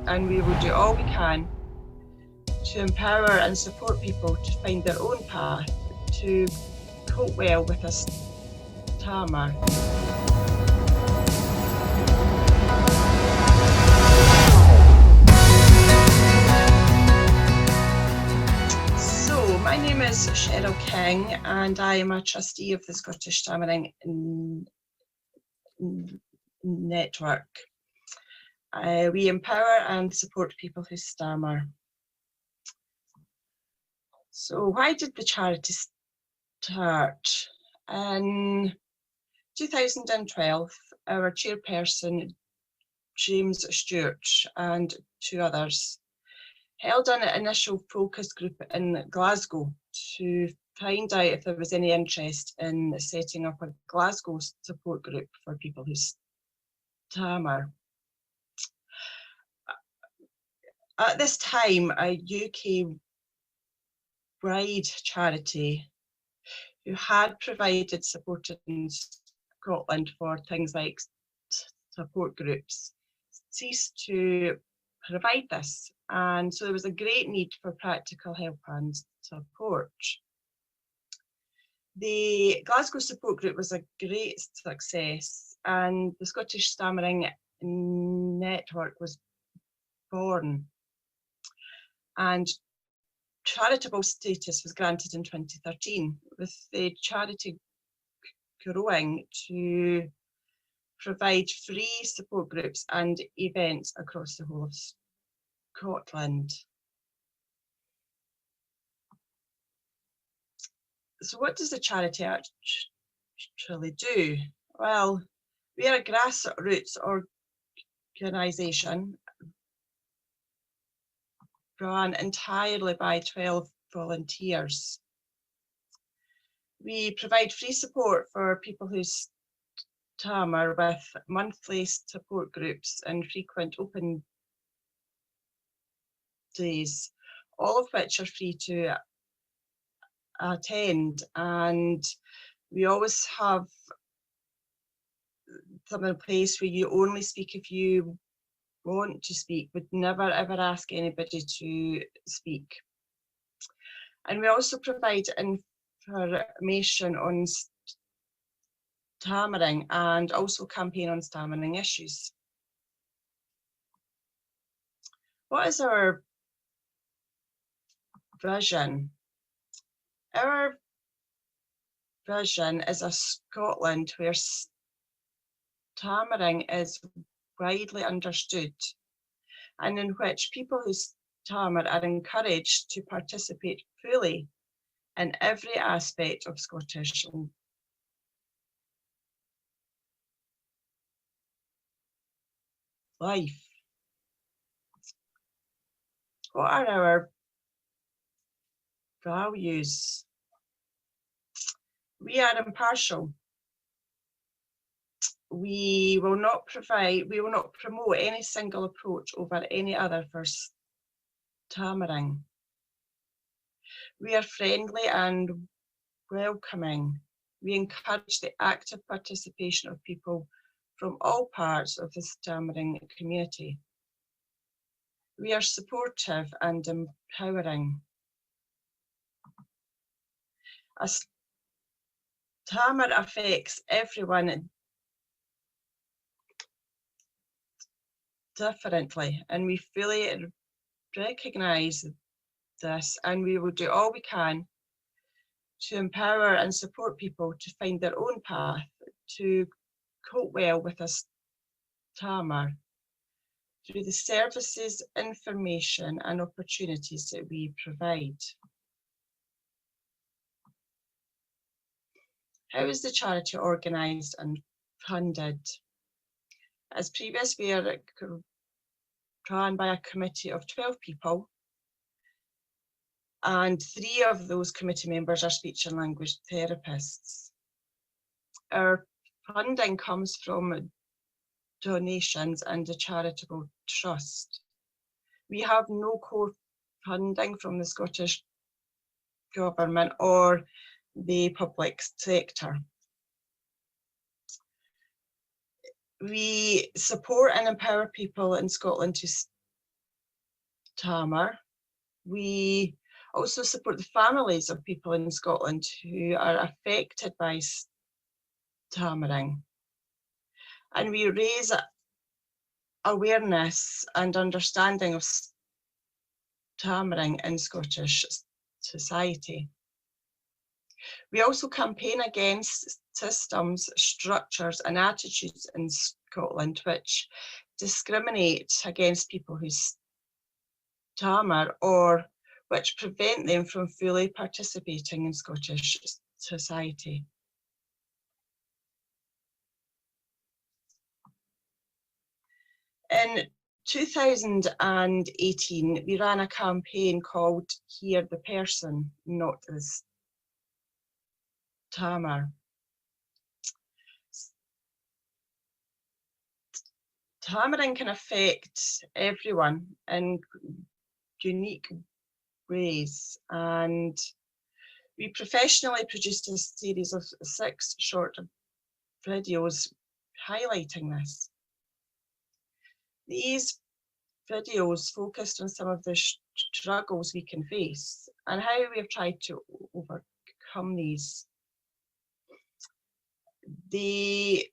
and we will do all we can to empower and support people to find their own path to cope well with a stammer. So, my name is Cheryl King, and I am a trustee of the Scottish Stammering Network. We empower and support people who stammer. So why did the charity start? In 2012, our chairperson, James Stewart, and 2 others held an initial focus group in Glasgow to find out if there was any interest in setting up a Glasgow support group for people who stammer. At this time, a UK-wide charity who had provided support in Scotland for things like support groups ceased to provide this, and so there was a great need for practical help and support. The Glasgow support group was a great success, and the Scottish Stammering Network was born, and charitable status was granted in 2013, with the charity growing to provide free support groups and events across the whole of Scotland. So what does the charity actually do? Well, we are a grassroots organisation run entirely by 12 volunteers. We provide free support for people who stammer with monthly support groups and frequent open days, all of which are free to attend, and we always have something in place where you only speak if you want to speak, would never ever ask anybody to speak. And we also provide information on stammering and also campaign on stammering issues. What is our vision? Our vision is a Scotland where stammering is widely understood, and in which people who stammer are encouraged to participate fully in every aspect of Scottish life. What are our values? We are impartial. We will not promote any single approach over any other for stammering. We are friendly and welcoming. We encourage the active participation of people from all parts of the stammering community. We are supportive and empowering. A stammer affects everyone differently, and we fully recognise this, and we will do all we can to empower and support people to find their own path to cope well with a stammer through the services, information and opportunities that we provide. How is the charity organised and funded? As previous, we are run by a committee of 12 people, and 3 of those committee members are speech and language therapists. Our funding comes from donations and a charitable trust. We have no core funding from the Scottish Government or the public sector. We support and empower people in Scotland to stammer. We also support the families of people in Scotland who are affected by stammering. And we raise awareness and understanding of stammering in Scottish society. We also campaign against systems, structures and attitudes in Scotland which discriminate against people who stammer or which prevent them from fully participating in Scottish society. In 2018, we ran a campaign called Hear the Person, Not the Stammer. Stammering can affect everyone in unique ways, and we professionally produced a series of 6 short videos highlighting this. These videos focused on some of the struggles we can face and how we have tried to overcome these. The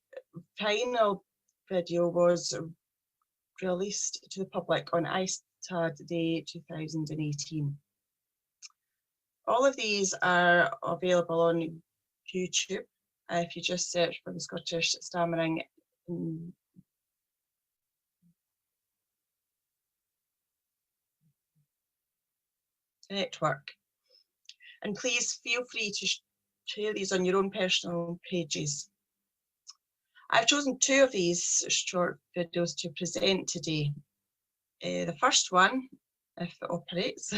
final video was released to the public on ISTAD Day 2018. All of these are available on YouTube if you just search for the Scottish Stammering Network. And please feel free to share these on your own personal pages. I've chosen 2 of these short videos to present today. The first one, if it operates,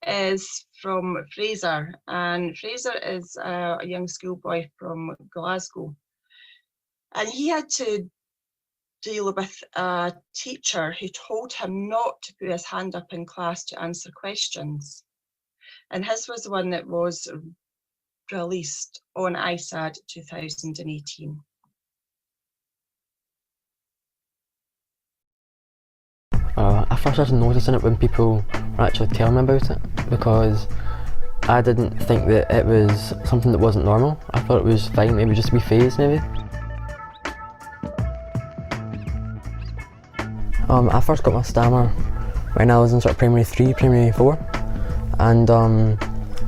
is from Fraser, and Fraser is a young schoolboy from Glasgow, and he had to deal with a teacher who told him not to put his hand up in class to answer questions, and his was the one that was released on ISAD 2018. I first started noticing it when people were actually telling me about it, because I didn't think that it was something that wasn't normal. I thought it was fine, maybe just a wee phase maybe. I first got my stammer when I was in sort of primary 3, primary 4, and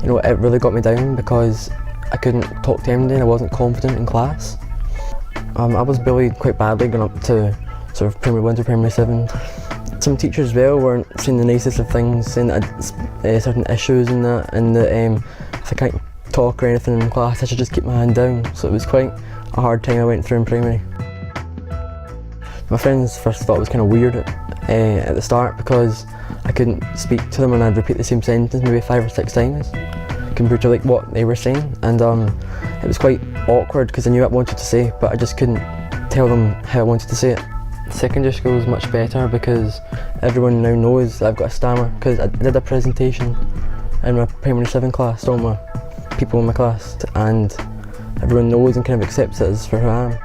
you know, it really got me down because I couldn't talk to anybody and I wasn't confident in class. I was bullied quite badly going up to sort of primary 1 to primary 7. Some teachers as well weren't saying the nicest of things, saying that I had certain issues and that if I can't talk or anything in class I should just keep my hand down, so it was quite a hard time I went through in primary. My friends first thought it was kind of weird at the start because I couldn't speak to them and I'd repeat the same sentence maybe 5 or 6 times compared to like what they were saying, and it was quite awkward because I knew what I wanted to say but I just couldn't tell them how I wanted to say it. Secondary school is much better because everyone now knows that I've got a stammer, because I did a presentation in my primary 7 class to all my people in my class, and everyone knows and kind of accepts it as for who I am.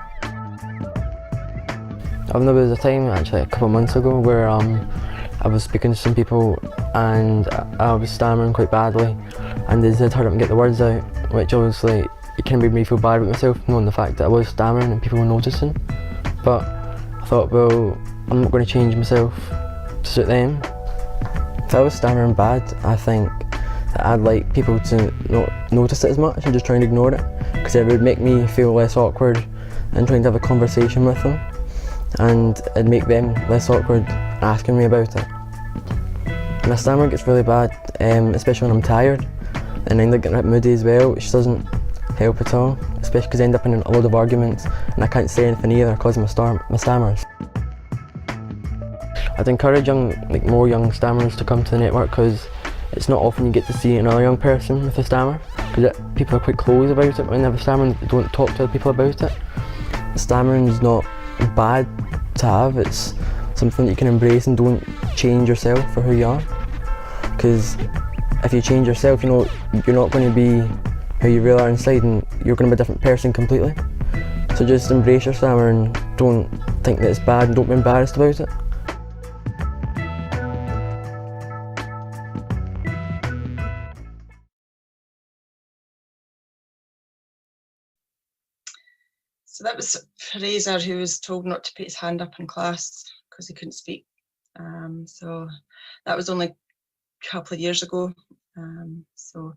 There was a time actually a couple of months ago where I was speaking to some people and I was stammering quite badly, and they did hurry up and get the words out, which obviously it kind of made me feel bad about myself, knowing the fact that I was stammering and people were noticing. But I thought, well, I'm not going to change myself to suit them. If I was stammering bad, I think that I'd like people to not notice it as much and just try and ignore it, because it would make me feel less awkward and trying to have a conversation with them, and it'd make them less awkward asking me about it. My stammer gets really bad, especially when I'm tired, and I end up getting a bit moody as well, which doesn't help at all, especially because I end up in a load of arguments and I can't say anything either because of my stammers. I'd encourage more young stammers to come to the network, because it's not often you get to see another young person with a stammer, because people are quite closed about it when they have a stammer and they don't talk to other people about it. Stammering is not bad to have, it's something that you can embrace, and don't change yourself for who you are, because if you change yourself, you know, you're not going to be who you really are inside, and you're going to be a different person completely. So just embrace your stammer and don't think that it's bad, and don't be embarrassed about it. So that was Fraser, who was told not to put his hand up in class because he couldn't speak. So that was only a couple of years ago. So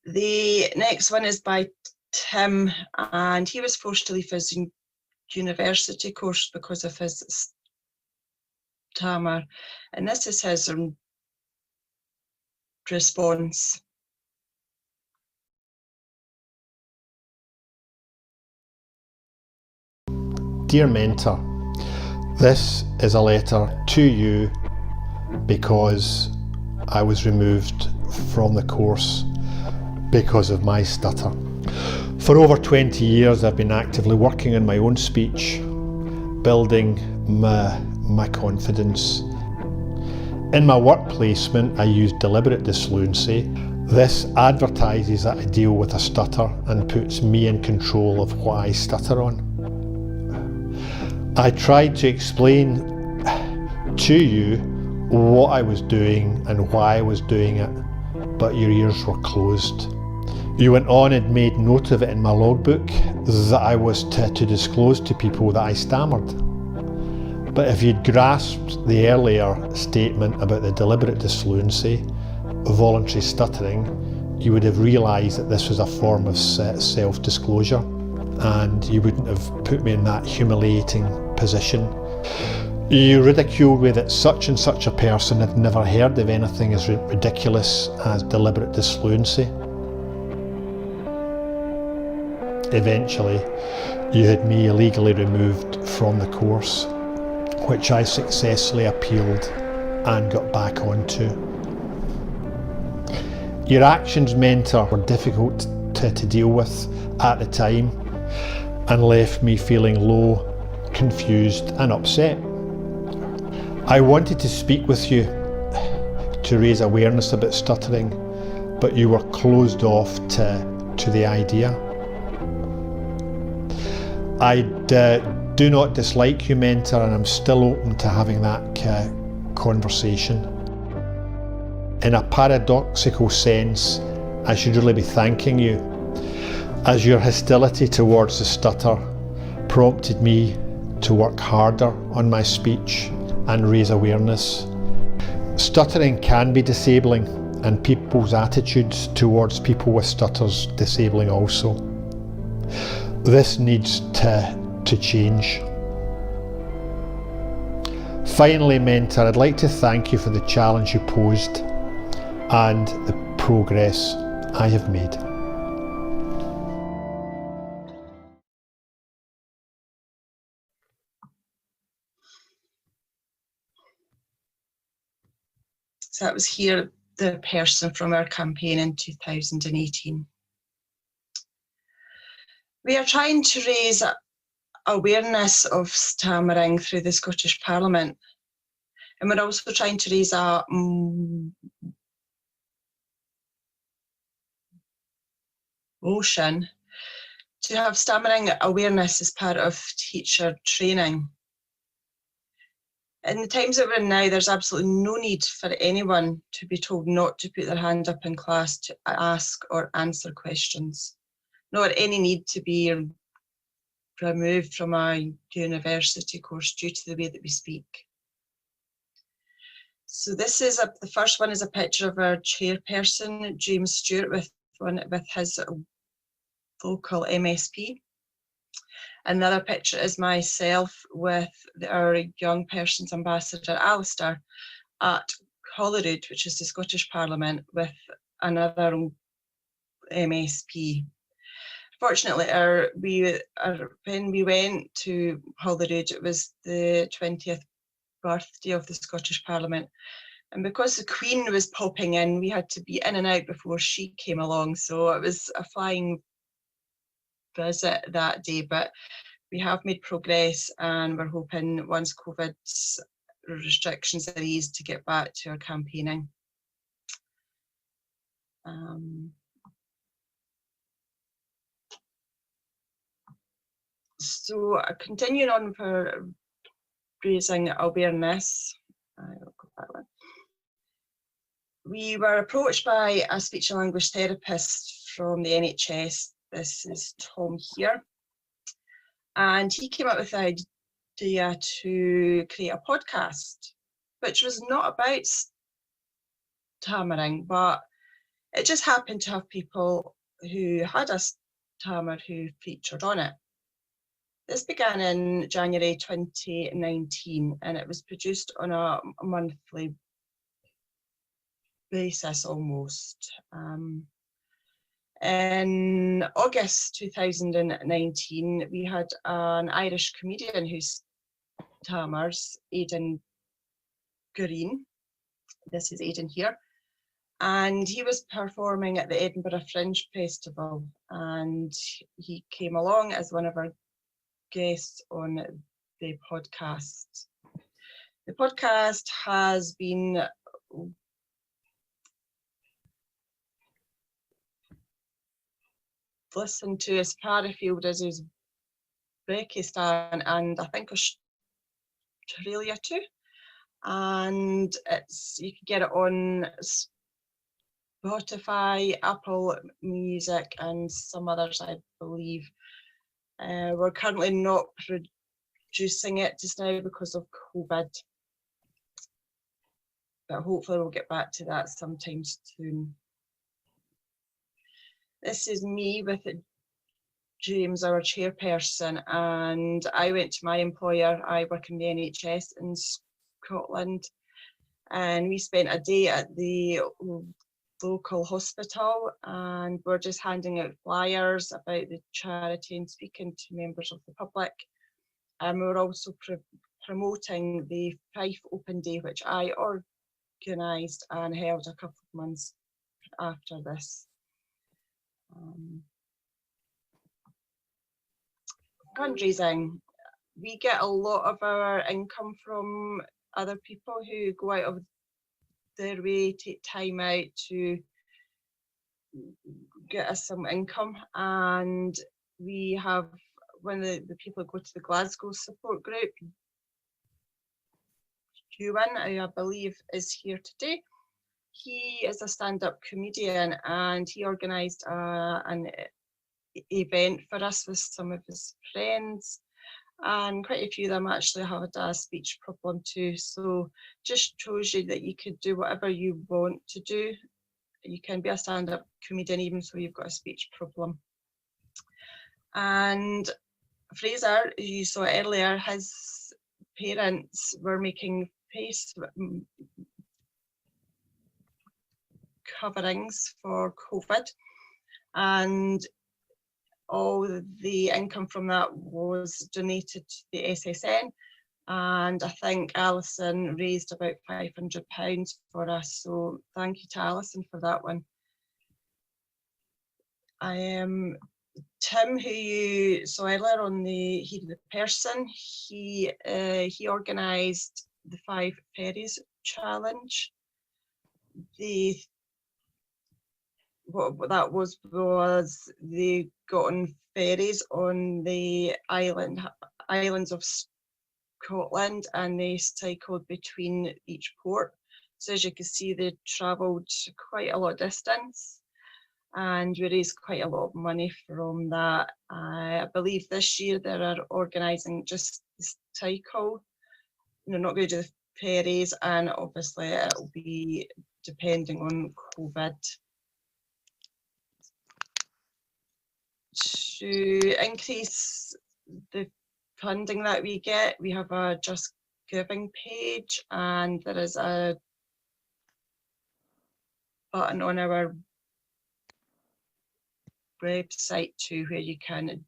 the next one is by Tim, and he was forced to leave his university course because of his stammer. And this is his response. Dear mentor, this is a letter to you because I was removed from the course because of my stutter. For over 20 years I've been actively working on my own speech, building my confidence. In my work placement I use deliberate disfluency. This advertises that I deal with a stutter and puts me in control of what I stutter on. I tried to explain to you what I was doing and why I was doing it, but your ears were closed. You went on and made note of it in my logbook that I was to disclose to people that I stammered. But if you'd grasped the earlier statement about the deliberate disfluency, voluntary stuttering, you would have realised that this was a form of self-disclosure, and you wouldn't have put me in that humiliating position. You ridiculed me that such and such a person had never heard of anything as ridiculous as deliberate disfluency. Eventually, you had me illegally removed from the course, which I successfully appealed and got back onto. Your actions, mentor, were difficult to deal with at the time and left me feeling low, confused and upset. I wanted to speak with you to raise awareness about stuttering, but you were closed off to the idea. I do not dislike you, mentor, and I'm still open to having that conversation. In a paradoxical sense, I should really be thanking you, as your hostility towards the stutter prompted me to work harder on my speech and raise awareness. Stuttering can be disabling, and people's attitudes towards people with stutters disabling also. This needs to change. Finally, mentor, I'd like to thank you for the challenge you posed and the progress I have made. So that was here, the person from our campaign in 2018. We are trying to raise awareness of stammering through the Scottish Parliament, and we're also trying to raise a motion to have stammering awareness as part of teacher training. In the times that we're in now, there's absolutely no need for anyone to be told not to put their hand up in class to ask or answer questions, nor any need to be removed from a university course due to the way that we speak. So this is the first one is a picture of our chairperson, James Stewart, with his local MSP. Another picture is myself with our Young Persons Ambassador, Alistair, at Holyrood, which is the Scottish Parliament, with another MSP. Fortunately, when we went to Holyrood, it was the 20th birthday of the Scottish Parliament. And because the Queen was popping in, we had to be in and out before she came along. So it was a flying visit that day, but we have made progress, and we're hoping once COVID restrictions are eased to get back to our campaigning. So continuing on for raising awareness, I'll go back one. We were approached by a speech and language therapist from the NHS. This is Tom here. And he came up with the idea to create a podcast, which was not about stammering, but it just happened to have people who had a stammer who featured on it. This began in January 2019, and it was produced on a monthly basis almost. In August 2019, we had an Irish comedian who stammers, Aidan Green. This is Aidan here. And he was performing at the Edinburgh Fringe Festival, and he came along as one of our guests on the podcast. The podcast has been listened to as far afield as Uzbekistan and I think Australia too. And you can get it on Spotify, Apple Music, and some others, I believe. We're currently not producing it just now because of COVID, but hopefully we'll get back to that sometime soon. This is me with James, our chairperson, and I went to my employer. I work in the NHS in Scotland, and we spent a day at the local hospital, and we're just handing out flyers about the charity and speaking to members of the public. And we're also promoting the Fife Open Day, which I organised and held a couple of months after this. Fundraising. We get a lot of our income from other people who go out of their way, take time out to get us some income. And we have one of the people who go to the Glasgow support group, Ewan, I believe, is here today. He is a stand-up comedian, and he organised an event for us with some of his friends, and quite a few of them actually had a speech problem too. So just shows you that you could do whatever you want to do. You can be a stand-up comedian even though you've got a speech problem. And Fraser, you saw earlier, his parents were making face coverings for COVID, and all the income from that was donated to the SSN, and I think Alison raised about £500 for us, so thank you to Alison for that one. Tim, who you saw earlier on the Heat of the Person, he organised the 5 Ferries Challenge. What that was they got on ferries on the islands of Scotland, and they cycled between each port. So as you can see, they travelled quite a lot of distance, and we raised quite a lot of money from that. I believe this year they are organising just the cycle. They're not going to do the ferries, and obviously it'll be depending on COVID. To increase the funding that we get, we have a Just Giving page, and there is a button on our website too where you can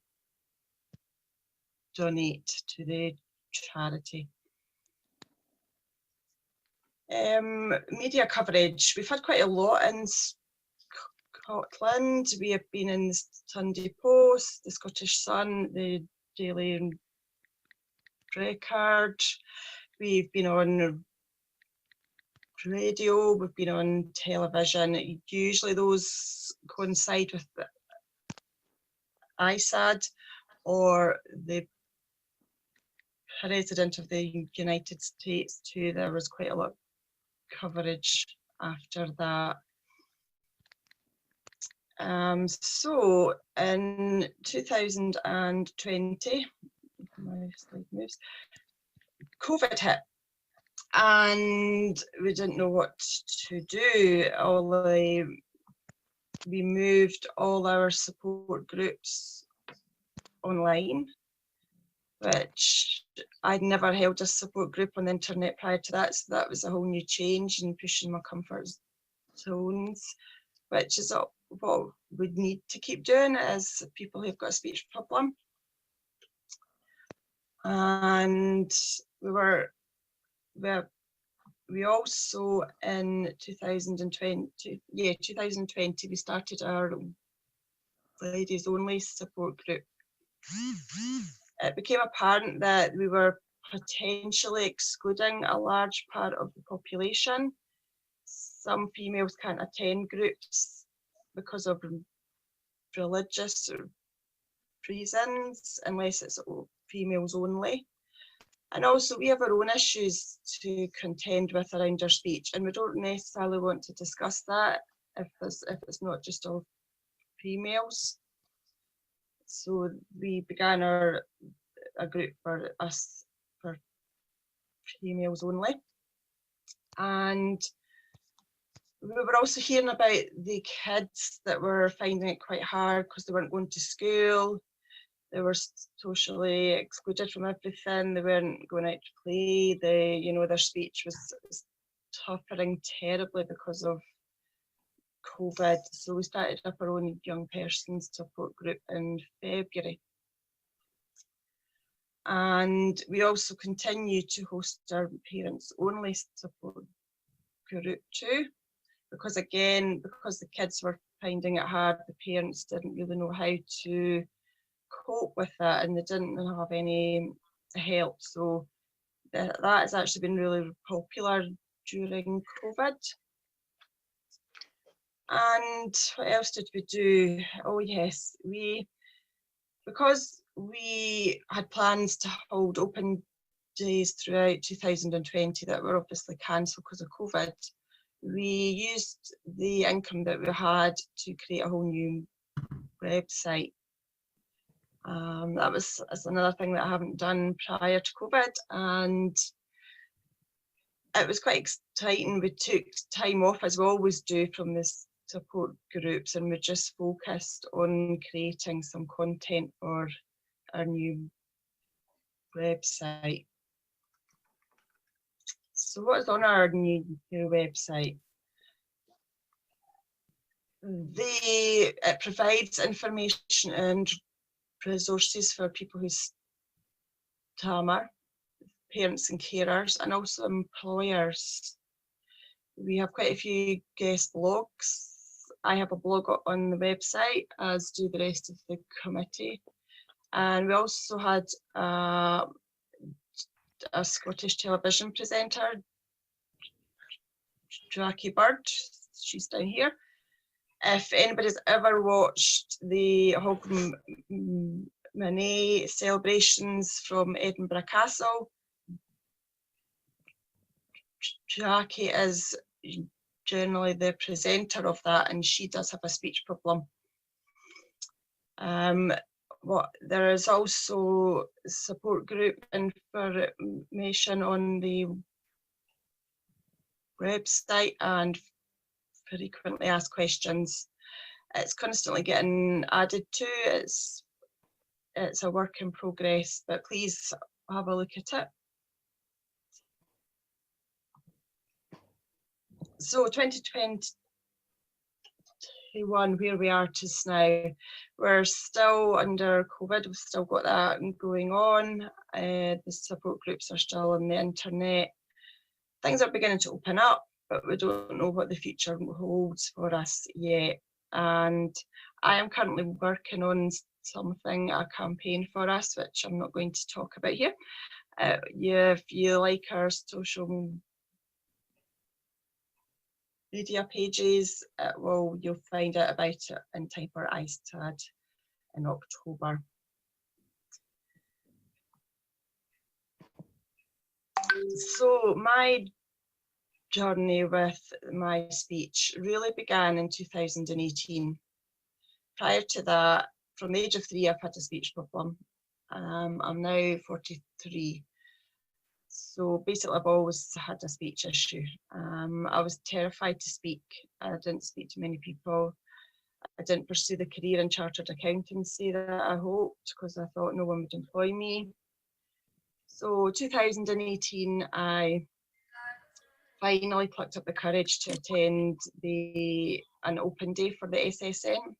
donate to the charity. Media coverage. We've had quite a lot in Scotland. We have been in the Sunday Post, the Scottish Sun, the Daily Record. We've been on radio, we've been on television. Usually those coincide with the ISAD or the President of the United States too. There was quite a lot of coverage after that. So in 2020, my slide moves. COVID hit, and we didn't know what to do. We moved all our support groups online, which I'd never held a support group on the internet prior to that, so that was a whole new change and pushing my comfort zones, which is what we need to keep doing as people who've got a speech problem. And we also in 2020, we started our ladies only support group. It became apparent that we were potentially excluding a large part of the population. Some females can't attend groups because of religious reasons, unless it's females only. And also we have our own issues to contend with around our speech, and we don't necessarily want to discuss that if it's not just all females. So we began a group for us, for females only. And we were also hearing about the kids that were finding it quite hard because they weren't going to school. They were socially excluded from everything. They weren't going out to play. Their speech was suffering terribly because of COVID. So we started up our own young persons support group in February. And we also continue to host our parents only support group too, because the kids were finding it hard, the parents didn't really know how to cope with that, and they didn't have any help. So that has actually been really popular during COVID. And what else did we do? Oh yes, because we had plans to hold open days throughout 2020 that were obviously cancelled because of COVID, we used the income that we had to create a whole new website. That's another thing that I haven't done prior to COVID, and it was quite exciting. We took time off, as we always do, from the support groups, and we just focused on creating some content for our new website. So what is on our new website? It provides information and resources for people who stammer, parents and carers, and also employers. We have quite a few guest blogs. I have a blog on the website, as do the rest of the committee. And we also had a Scottish television presenter, Jackie Bird, she's down here. If anybody's ever watched the Hogmanay celebrations from Edinburgh Castle, Jackie is generally the presenter of that, and she does have a speech problem. There is also support group information on the website and frequently asked questions. It's constantly getting added to. It's a work in progress, but please have a look at it. So 2021, where we are just now, we're still under COVID. We've still got that going on. The support groups are still on the internet. Things are beginning to open up, but we don't know what the future holds for us yet. And I am currently working on something, a campaign for us, which I'm not going to talk about here. If you like our social media pages, you'll find out about it in time for ISTAD in October. So my journey with my speech really began in 2018. Prior to that, from the age of 3, I've had a speech problem. I'm now 43. So basically I've always had a speech issue. I was terrified to speak. I didn't speak to many people. I didn't pursue the career in chartered accountancy that I hoped, because I thought no one would employ me. So 2018, I finally plucked up the courage to attend an open day for the SSN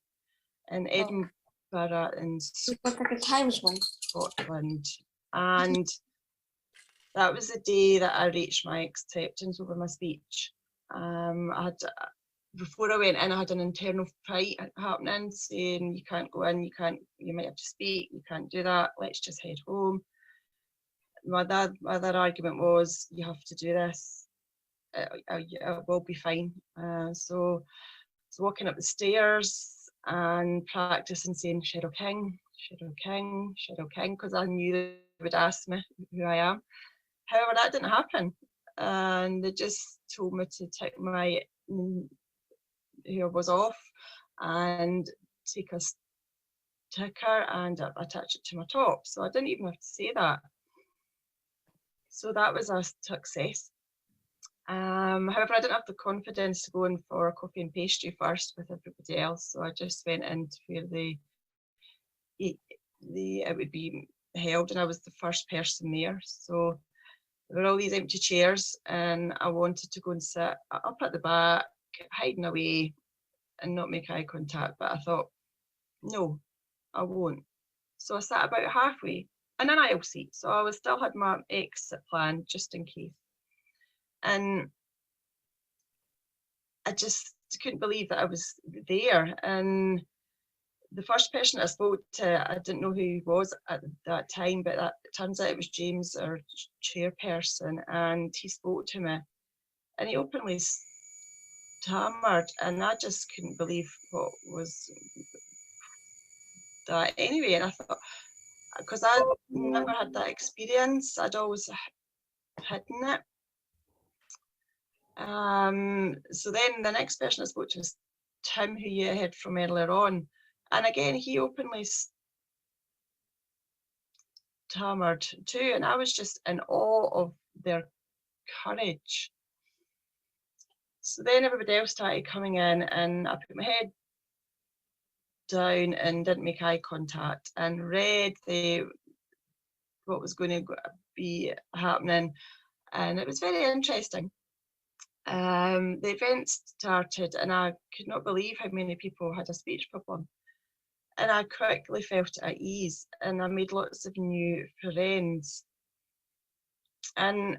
in Edinburgh in Scotland. And that was the day that I reached my acceptance over my speech. Before I went in, I had an internal fight happening, saying you can't go in, you might have to speak, you can't do that, let's just head home. My other argument was, you have to do this, it will be fine. So walking up the stairs and practicing saying Cheryl King, Cheryl King, Cheryl King, because I knew they would ask me who I am. However, that didn't happen, and they just told me to take my hair was off and take a sticker and attach it to my top. So I didn't even have to say that. So that was a success. However, I didn't have the confidence to go in for a coffee and pastry first with everybody else. So I just went in where it would be held, and I was the first person there. So there were all these empty chairs, and I wanted to go and sit up at the back, hiding away and not make eye contact. But I thought, no, I won't. So I sat about halfway in an aisle seat. So I still had my exit plan just in case. And I just couldn't believe that I was there. And the first person I spoke to, I didn't know who he was at that time, but it turns out it was James, our chairperson, and he spoke to me, and he openly stammered, and I just couldn't believe what was that anyway. And I thought, because I never had that experience, I'd always hidden it. So then the next person I spoke to was Tim, who you heard from earlier on. And again, he openly stammered too. And I was just in awe of their courage. So then everybody else started coming in, and I put my head down and didn't make eye contact and read what was going to be happening. And it was very interesting. The event started, and I could not believe how many people had a speech problem. And I quickly felt at ease, and I made lots of new friends. And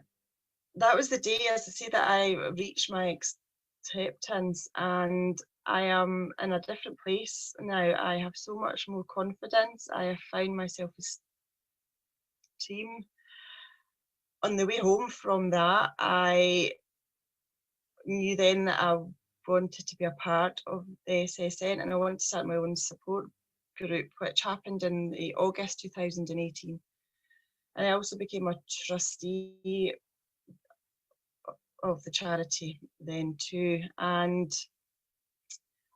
that was the day, as I say, that I reached my acceptance, and I am in a different place now. I have so much more confidence. I have found my self-esteem. On the way home from that, I knew then that I wanted to be a part of the SSN, and I wanted to start my own support group, which happened in August 2018. And I also became a trustee of the charity then too, and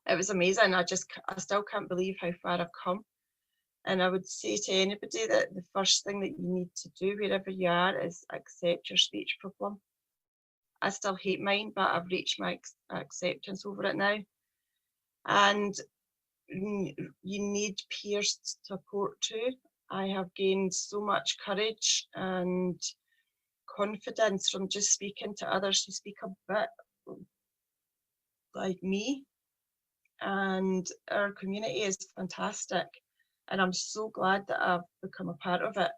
it was amazing. I still can't believe how far I've come. And I would say to anybody that the first thing that you need to do wherever you are is accept your speech problem. I still hate mine, but I've reached my acceptance over it now. And you need peer support too. I have gained so much courage and confidence from just speaking to others who speak a bit like me. And our community is fantastic. And I'm so glad that I've become a part of it.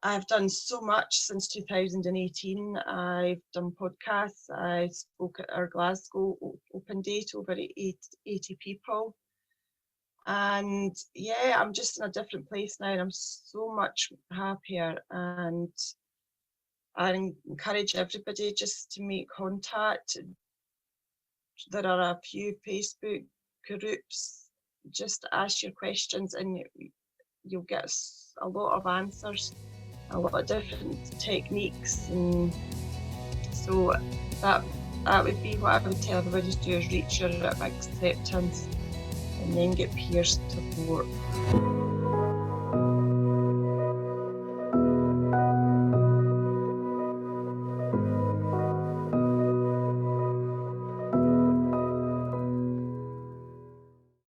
I've done so much since 2018. I've done podcasts. I spoke at our Glasgow Open Day to over 80 people. And yeah, I'm just in a different place now, and I'm so much happier. And I encourage everybody just to make contact. There are a few Facebook groups. Just ask your questions, and you'll get a lot of answers. A lot of different techniques, and so that would be what I would tell everybody to do, is reach your acceptance and then get peer support.